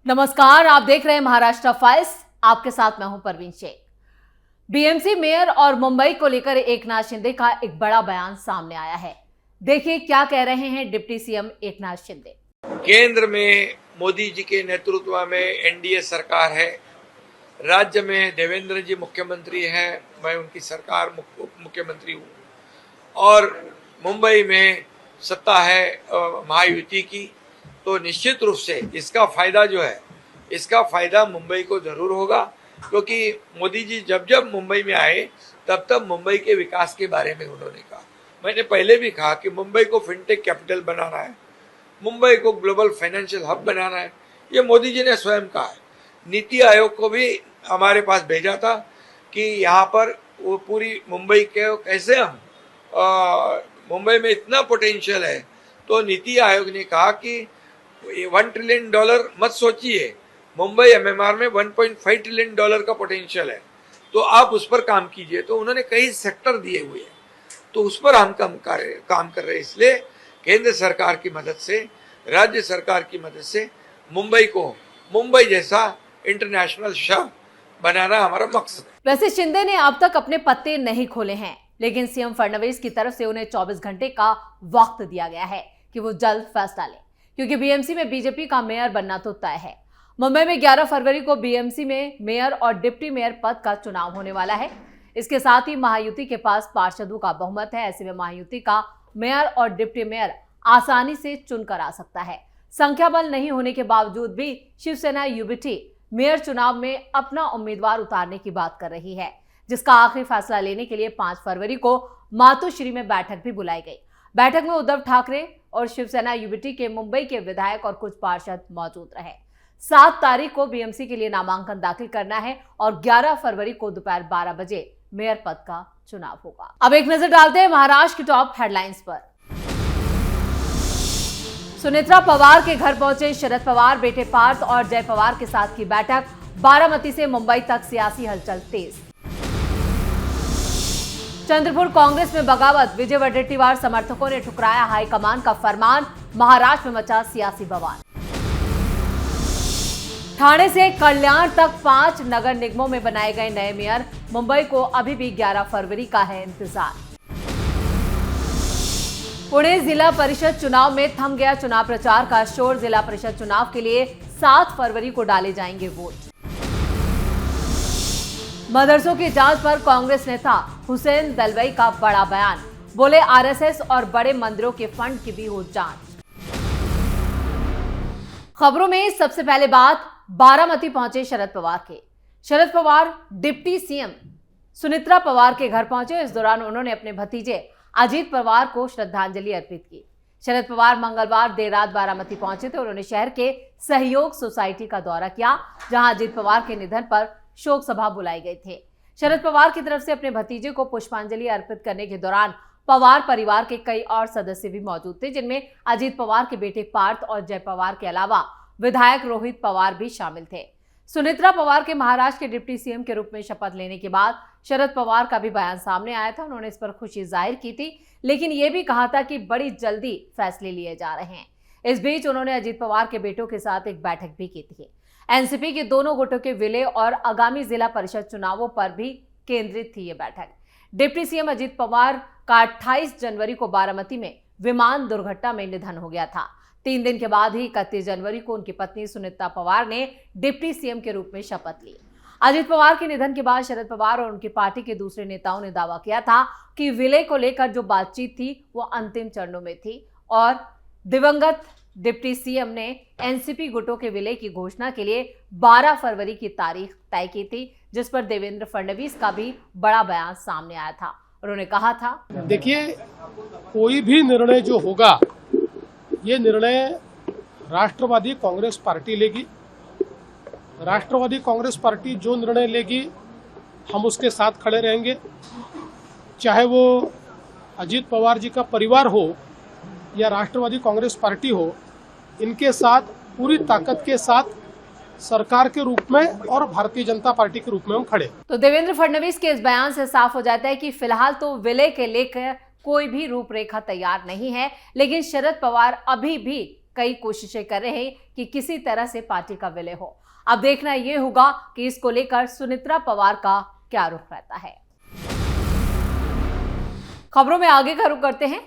नमस्कार, आप देख रहे हैं महाराष्ट्र फाइल्स। आपके साथ मैं हूं परवीन शेख। बीएमसी मेयर और मुंबई को लेकर एकनाथ शिंदे का एक बड़ा बयान सामने आया है। देखिए क्या कह रहे हैं डिप्टी सीएम एकनाथ शिंदे। केंद्र में मोदी जी के नेतृत्व में एनडीए सरकार है। राज्य में देवेंद्र जी मुख्यमंत्री हैं, मैं उनकी सरकार मुख्यमंत्री हूँ और मुंबई में सत्ता है महायुति की। तो निश्चित रूप से इसका फायदा जो है, इसका फायदा मुंबई को जरूर होगा, क्योंकि मोदी जी जब जब मुंबई में आए तब तब मुंबई के विकास के बारे में उन्होंने कहा। मैंने पहले भी कहा कि मुंबई को फिनटेक कैपिटल बनाना है, मुंबई को ग्लोबल फाइनेंशियल हब बनाना है। ये मोदी जी ने स्वयं कहा है। नीति आयोग को भी हमारे पास भेजा था कि यहाँ पर वो पूरी मुंबई के कैसे हम मुंबई में इतना पोटेंशियल है। तो नीति आयोग ने कहा कि $1 ट्रिलियन मत सोचिए, मुंबई एमएमआर में $1.5 ट्रिलियन का पोटेंशियल है, तो आप उस पर काम कीजिए। तो उन्होंने कई सेक्टर दिए हुए हैं, तो उस पर हम काम कर रहे हैं। इसलिए केंद्र सरकार की मदद से, राज्य सरकार की मदद से मुंबई जैसा इंटरनेशनल शहर बनाना हमारा मकसद है। वैसे शिंदे ने अब तक अपने पत्ते नहीं खोले हैं, लेकिन सीएम फडणवीस की तरफ से उन्हें 24 घंटे का वक्त दिया गया है कि वो जल्द फैसला लें, क्योंकि बीएमसी में बीजेपी का मेयर बनना तो तय है। मुंबई में 11 फरवरी को बीएमसी में मेयर और डिप्टी मेयर पद का चुनाव होने वाला है। इसके साथ ही महायुति के पास पार्षदों का बहुमत है। ऐसे में महायुति का मेयर और डिप्टी मेयर आसानी से चुनकर आ सकता है। संख्या बल नहीं होने के बावजूद भी शिवसेना यूबीटी मेयर चुनाव में अपना उम्मीदवार उतारने की बात कर रही है, जिसका आखिरी फैसला लेने के लिए 5 फरवरी को मातोश्री में बैठक भी बुलाई गई। बैठक में उद्धव ठाकरे और शिवसेना यूबीटी के मुंबई के विधायक और कुछ पार्षद मौजूद रहे। 7 तारीख को बीएमसी के लिए नामांकन दाखिल करना है और 11 फरवरी को दोपहर 12 बजे मेयर पद का चुनाव होगा। अब एक नजर डालते हैं महाराष्ट्र की टॉप हेडलाइंस पर। सुनेत्रा पवार के घर पहुंचे शरद पवार, बेटे पार्थ और जय पवार के साथ की बैठक। बारामती से मुंबई तक सियासी हलचल तेज। चंद्रपुर कांग्रेस में बगावत, विजय वडेट्टीवार समर्थकों ने ठुकराया हाईकमान का फरमान। महाराष्ट्र में मचा सियासी बवाल। ठाणे से कल्याण तक 5 नगर निगमों में बनाए गए नए मेयर। मुंबई को अभी भी 11 फरवरी का है इंतजार। पुणे जिला परिषद चुनाव में थम गया चुनाव प्रचार का शोर। जिला परिषद चुनाव के लिए 7 फरवरी को डाले जाएंगे वोट। मदरसों की जांच पर कांग्रेस नेता हुसैन दलवाई का बड़ा बयान। बोले आरएसएस और बड़े मंदिरों के फंड की भी हो जांच। खबरों में सबसे पहले बात बारामती पहुंचे शरद पवार के। शरद पवार डिप्टी सीएम सुनेत्रा पवार के घर पहुंचे। इस दौरान उन्होंने अपने भतीजे अजीत पवार को श्रद्धांजलि अर्पित की। शरद पवार मंगलवार देर रात बारामती पहुंचे थे। उन्होंने शहर के सहयोग सोसाइटी का दौरा किया, जहां अजीत पवार के निधन पर शोक सभा बुलाई गई थी। शरद पवार की तरफ से अपने भतीजे को पुष्पांजलि अर्पित करने के दौरान पवार परिवार के कई और सदस्य भी मौजूद थे, जिनमें अजीत पवार के बेटे पार्थ और जय पवार के अलावा विधायक रोहित पवार भी शामिल थे। सुनेत्रा पवार के महाराष्ट्र के डिप्टी सीएम के रूप में शपथ लेने के बाद शरद पवार का भी बयान सामने आया था। उन्होंने इस पर खुशी जाहिर की थी, लेकिन यह भी कहा था कि बड़ी जल्दी फैसले लिए जा रहे हैं। इस बीच उन्होंने अजीत पवार के बेटों के साथ एक बैठक भी की थी। एनसीपी के दोनों गुटों के विलय और आगामी जिला परिषद चुनावों पर भी केंद्रित थी ये बैठक। डिप्टी सीएम अजीत पवार का 28 जनवरी को बारामती में विमान दुर्घटना में निधन हो गया था। 3 दिन के बाद ही 31 जनवरी को उनकी पत्नी सुनेत्रा पवार ने डिप्टी सीएम के रूप में शपथ ली। अजीत पवार के निधन के बाद शरद पवार और उनकी पार्टी के दूसरे नेताओं ने दावा किया था कि विलय को लेकर जो बातचीत थी वो अंतिम चरणों में थी और दिवंगत डिप्टी सीएम ने एनसीपी गुटों के विलय की घोषणा के लिए 12 फरवरी की तारीख तय की थी, जिस पर देवेंद्र फडणवीस का भी बड़ा बयान सामने आया था। उन्होंने कहा था, देखिए, कोई भी निर्णय जो होगा ये निर्णय राष्ट्रवादी कांग्रेस पार्टी लेगी। राष्ट्रवादी कांग्रेस पार्टी जो निर्णय लेगी हम उसके साथ खड़े रहेंगे, चाहे वो अजीत पवार जी का परिवार हो या राष्ट्रवादी कांग्रेस पार्टी हो। इनके साथ पूरी ताकत के साथ सरकार के रूप में और भारतीय जनता पार्टी के रूप में हम खड़े। तो देवेंद्र फडणवीस के इस बयान से साफ हो जाता है कि फिलहाल तो विलय के लेकर कोई भी रूपरेखा तैयार नहीं है, लेकिन शरद पवार अभी भी कई कोशिशें कर रहे हैं कि किसी तरह से पार्टी का विलय हो। अब देखना यह होगा कि इसको लेकर सुनेत्रा पवार का क्या रुख रहता है। खबरों में आगे का रुख करते हैं।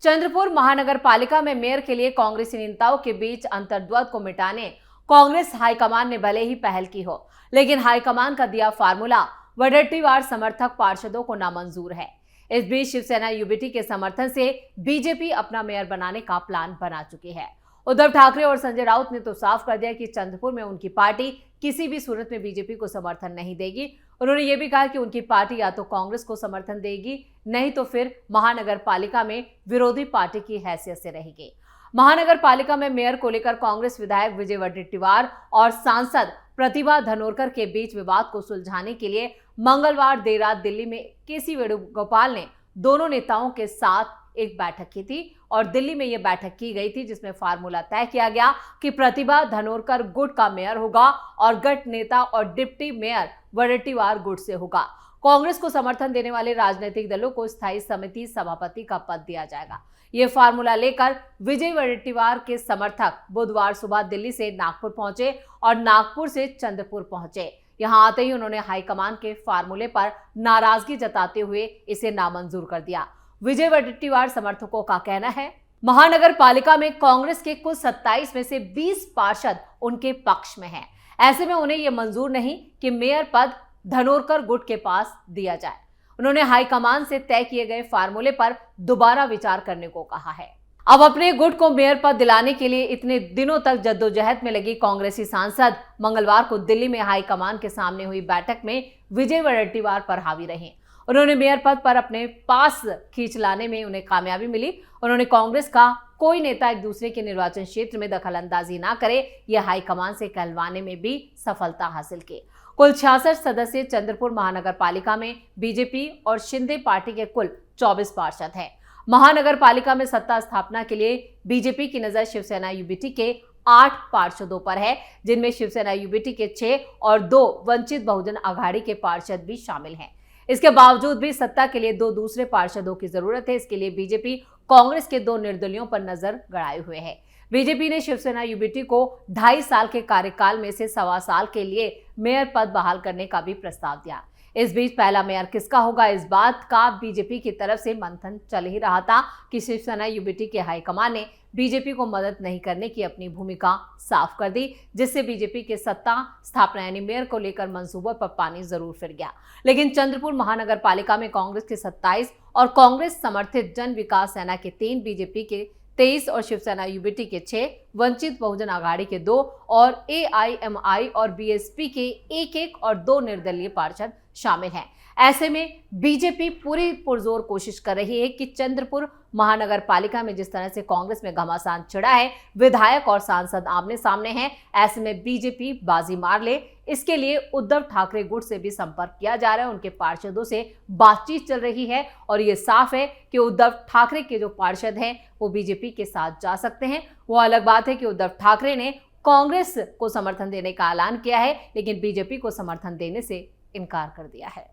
चंद्रपुर महानगर पालिका में मेयर के लिए कांग्रेसी नेताओं के बीच अंतर्द्वंद को मिटाने कांग्रेस हाईकमान ने भले ही पहल की हो, लेकिन हाईकमान का दिया फार्मूला वडट्टीवार समर्थक पार्षदों को नामंजूर है। इस बीच शिवसेना यूबीटी के समर्थन से बीजेपी अपना मेयर बनाने का प्लान बना चुकी है। उद्धव ठाकरे और संजय राउत ने तो साफ कर दिया कि चंद्रपुर में उनकी पार्टी किसी भी सूरत में बीजेपी को समर्थन नहीं देगी। उन्होंने ये भी कहा कि उनकी पार्टी या तो कांग्रेस को समर्थन देगी, नहीं तो फिर महानगर पालिका में विरोधी पार्टी की हैसियत से रहेगी। महानगर पालिका में मेयर को लेकर कांग्रेस विधायक विजय वडेट्टीवार और सांसद प्रतिभा धनोरकर के बीच विवाद को सुलझाने के लिए मंगलवार देर रात दिल्ली में केसी वेणुगोपाल ने दोनों नेताओं के साथ एक बैठक की थी और दिल्ली में यह बैठक की गई थी, जिसमें फार्मूला तय किया गया कि प्रतिभा धनोरकर गुट का मेयर होगा और गठ नेता और डिप्टी मेयर वडेट्टीवार गुट से होगा। कांग्रेस को समर्थन देने वाले राजनीतिक दलों को स्थायी समिति सभापति का पद दिया जाएगा। यह फार्मूला लेकर विजय वडेट्टीवार के समर्थक बुधवार सुबह दिल्ली से नागपुर पहुंचे और नागपुर से चंद्रपुर पहुंचे। यहां आते ही उन्होंने हाईकमान के फार्मूले पर नाराजगी जताते हुए इसे नामंजूर कर दिया। विजय वडेट्टीवार समर्थकों का कहना है, महानगर पालिका में कांग्रेस के कुल 27 में से 20 पार्षद उनके पक्ष में हैं। ऐसे में उन्हें यह मंजूर नहीं कि मेयर पद धनोरकर गुट के पास दिया जाए। उन्होंने हाईकमान से तय किए गए फार्मूले पर दोबारा विचार करने को कहा है। अब अपने गुट को मेयर पद दिलाने के लिए इतने दिनों तक जद्दोजहद में लगी कांग्रेसी सांसद मंगलवार को दिल्ली में हाईकमान के सामने हुई बैठक में विजय वडेट्टीवार पर हावी रहे। उन्होंने मेयर पद पर अपने पास खींच लाने में उन्हें कामयाबी मिली। उन्होंने कांग्रेस का कोई नेता एक दूसरे के निर्वाचन क्षेत्र में दखलंदाजी ना करे, यह हाईकमान से कहलवाने में भी सफलता हासिल की। कुल 66 सदस्य चंद्रपुर महानगर पालिका में बीजेपी और शिंदे पार्टी के कुल 24 पार्षद हैं। महानगर पालिका में सत्ता स्थापना के लिए बीजेपी की नजर शिवसेना यूबीटी के 8 पार्षदों पर है, जिनमें शिवसेना यूबीटी के 6 और 2 वंचित बहुजन आघाड़ी के पार्षद भी शामिल हैं। इसके बावजूद भी सत्ता के लिए 2 दूसरे पार्षदों की जरूरत है। इसके लिए बीजेपी कांग्रेस के 2 निर्दलियों पर नजर गड़ाए हुए है। बीजेपी ने शिवसेना यूबीटी को 2.5 साल के कार्यकाल में से 1.25 साल के लिए मेयर पद बहाल करने का भी प्रस्ताव दिया। इस बीच पहला मेयर किसका होगा, इस बात का बीजेपी की तरफ से मंथन चल ही रहा था कि शिवसेना यूबीटी के हाईकमान ने बीजेपी को मदद नहीं करने की अपनी भूमिका साफ कर दी, जिससे बीजेपी के सत्ता स्थापना यानी मेयर को लेकर मंसूबों पर पानी जरूर फिर गया। लेकिन चंद्रपुर महानगर पालिका में कांग्रेस के 27 और कांग्रेस समर्थित जन विकास सेना के 3, बीजेपी के 23 और शिवसेना यूबीटी के 6, वंचित बहुजन आघाड़ी के 2 और एआईएमआई और बीएसपी के 1-1 और 2 निर्दलीय पार्षद शामिल हैं। ऐसे में बीजेपी पूरी पुरजोर कोशिश कर रही है कि चंद्रपुर महानगर पालिका में जिस तरह से कांग्रेस में घमासान छिड़ा है, विधायक और सांसद आमने सामने हैं, ऐसे में बीजेपी बाजी मार ले। इसके लिए उद्धव ठाकरे गुट से भी संपर्क किया जा रहा है, उनके पार्षदों से बातचीत चल रही है और ये साफ है कि उद्धव ठाकरे के जो पार्षद हैं वो बीजेपी के साथ जा सकते हैं। वो अलग बात है कि उद्धव ठाकरे ने कांग्रेस को समर्थन देने का ऐलान किया है, लेकिन बीजेपी को समर्थन देने से इनकार कर दिया है।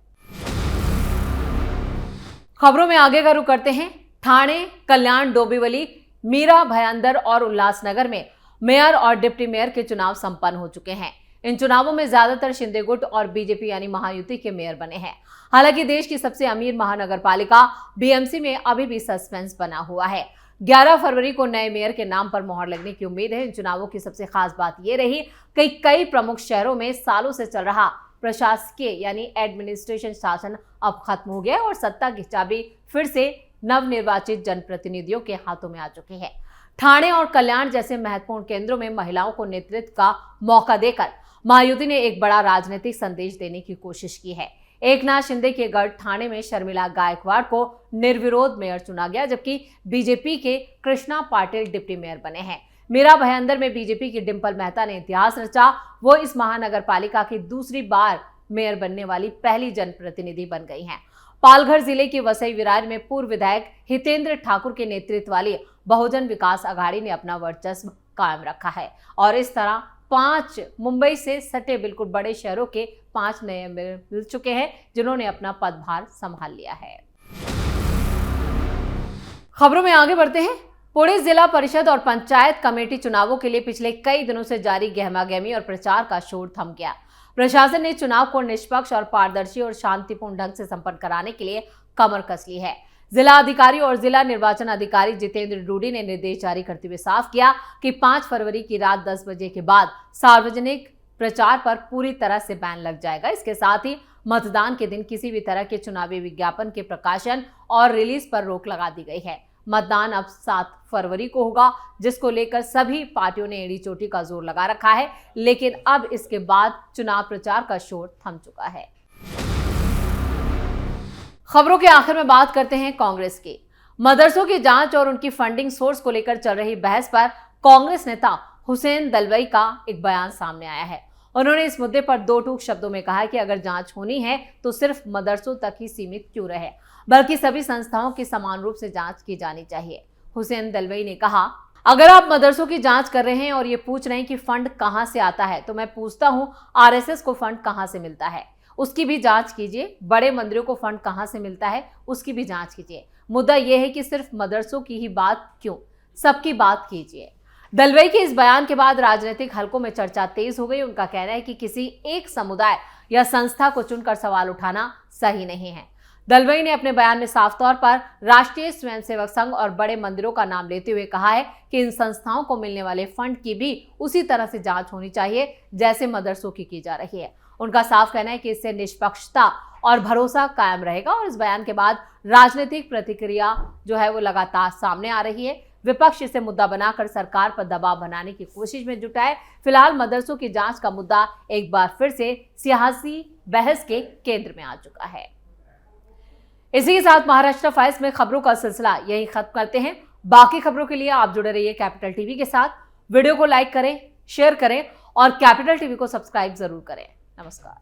खबरों में आगे का रुख करते हैं। ठाणे, कल्याण, डोंबिवली, मीरा, भयंदर और उल्लासनगर में मेयर और डिप्टी मेयर के चुनाव संपन्न हो चुके हैं। इन चुनावों में ज्यादातर शिंदे गुट और बीजेपी यानी महायुति के मेयर बने हैं। हालांकि देश की सबसे अमीर महानगर पालिका बीएमसी में अभी भी सस्पेंस बना हुआ है। 11 फरवरी को नए मेयर के नाम पर मोहर लगने की उम्मीद है। इन चुनावों की सबसे खास बात यह रही कि कई प्रमुख शहरों में सालों से चल रहा प्रशासकीय यानी एडमिनिस्ट्रेशन शासन अब खत्म हो गया और सत्ता की चाबी फिर से नवनिर्वाचित जनप्रतिनिधियों के हाथों में आ चुकी है। ठाणे और कल्याण जैसे महत्वपूर्ण केंद्रों में महिलाओं को नेतृत्व का मौका देकर महायुति ने एक बड़ा राजनीतिक संदेश देने की कोशिश की है। एकनाथ शिंदे के गढ़ ठाणे में शर्मिला गायकवाड़ को निर्विरोध मेयर चुना गया, जबकि बीजेपी के कृष्णा पाटिल डिप्टी मेयर बने हैं। मीरा भयंदर में बीजेपी की डिंपल मेहता ने इतिहास रचा। वो इस महानगर पालिका की दूसरी बार मेयर बनने वाली पहली जनप्रतिनिधि बन गई हैं। पालघर जिले के वसई विरार में पूर्व विधायक हितेंद्र ठाकुर के नेतृत्व वाली बहुजन विकास आघाड़ी ने अपना वर्चस्व कायम रखा है और इस तरह 5 मुंबई से सटे बिल्कुल बड़े शहरों के 5 नए मेयर मिल चुके हैं, जिन्होंने अपना पदभार संभाल लिया है। खबरों में आगे बढ़ते हैं। पुणे जिला परिषद और पंचायत कमेटी चुनावों के लिए पिछले कई दिनों से जारी गहमागहमी और प्रचार का शोर थम गया। प्रशासन ने चुनाव को निष्पक्ष और पारदर्शी और शांतिपूर्ण ढंग से संपन्न कराने के लिए कमर कस ली है। जिला अधिकारी और जिला निर्वाचन अधिकारी जितेंद्र डूडी ने निर्देश जारी करते हुए साफ किया कि 5 फरवरी की रात 10 बजे के बाद सार्वजनिक प्रचार पर पूरी तरह से बैन लग जाएगा। इसके साथ ही मतदान के दिन किसी भी तरह के चुनावी विज्ञापन के प्रकाशन और रिलीज पर रोक लगा दी गई है। मतदान अब 7 फरवरी को होगा, जिसको लेकर सभी पार्टियों ने एड़ी चोटी का जोर लगा रखा है, लेकिन अब इसके बाद चुनाव प्रचार का शोर थम चुका है। खबरों के आखिर में बात करते हैं कांग्रेस की। मदरसों की जांच और उनकी फंडिंग सोर्स को लेकर चल रही बहस पर कांग्रेस नेता हुसैन दलवाई का एक बयान सामने आया है। उन्होंने इस मुद्दे पर 2 टूक शब्दों में कहा कि अगर जांच होनी है तो सिर्फ मदरसों तक ही सीमित क्यों रहे, बल्कि सभी संस्थाओं की समान रूप से जांच की जानी चाहिए। हुसैन दलवाई ने कहा, अगर आप मदरसों की जांच कर रहे हैं और ये पूछ रहे हैं कि फंड कहां से आता है, तो मैं पूछता हूं आरएसएस को फंड कहां से मिलता है, उसकी भी जांच कीजिए। बड़े मंदिरों को फंड कहां से मिलता है, उसकी भी जांच कीजिए। मुद्दा यह है कि सिर्फ मदरसों की ही बात क्यों, सबकी बात कीजिए। दलवाई के इस बयान के बाद राजनीतिक हलकों में चर्चा तेज हो गई। उनका कहना है कि किसी एक समुदाय या संस्था को चुनकर सवाल उठाना सही नहीं है। दलवाई ने अपने बयान में साफ तौर पर राष्ट्रीय स्वयंसेवक संघ और बड़े मंदिरों का नाम लेते हुए कहा है कि इन संस्थाओं को मिलने वाले फंड की भी उसी तरह से जांच होनी चाहिए जैसे मदरसों की जा रही है। उनका साफ कहना है कि इससे निष्पक्षता और भरोसा कायम रहेगा। और इस बयान के बाद राजनीतिक प्रतिक्रिया जो है वो लगातार सामने आ रही है। विपक्ष इसे मुद्दा बनाकर सरकार पर दबाव बनाने की कोशिश में जुटा है। फिलहाल मदरसों की जांच का मुद्दा एक बार फिर से सियासी बहस के केंद्र में आ चुका है। इसी के साथ महाराष्ट्र फाइल्स में खबरों का सिलसिला यही खत्म करते हैं। बाकी खबरों के लिए आप जुड़े रहिए कैपिटल टीवी के साथ। वीडियो को लाइक करें, शेयर करें और कैपिटल टीवी को सब्सक्राइब जरूर करें। नमस्कार।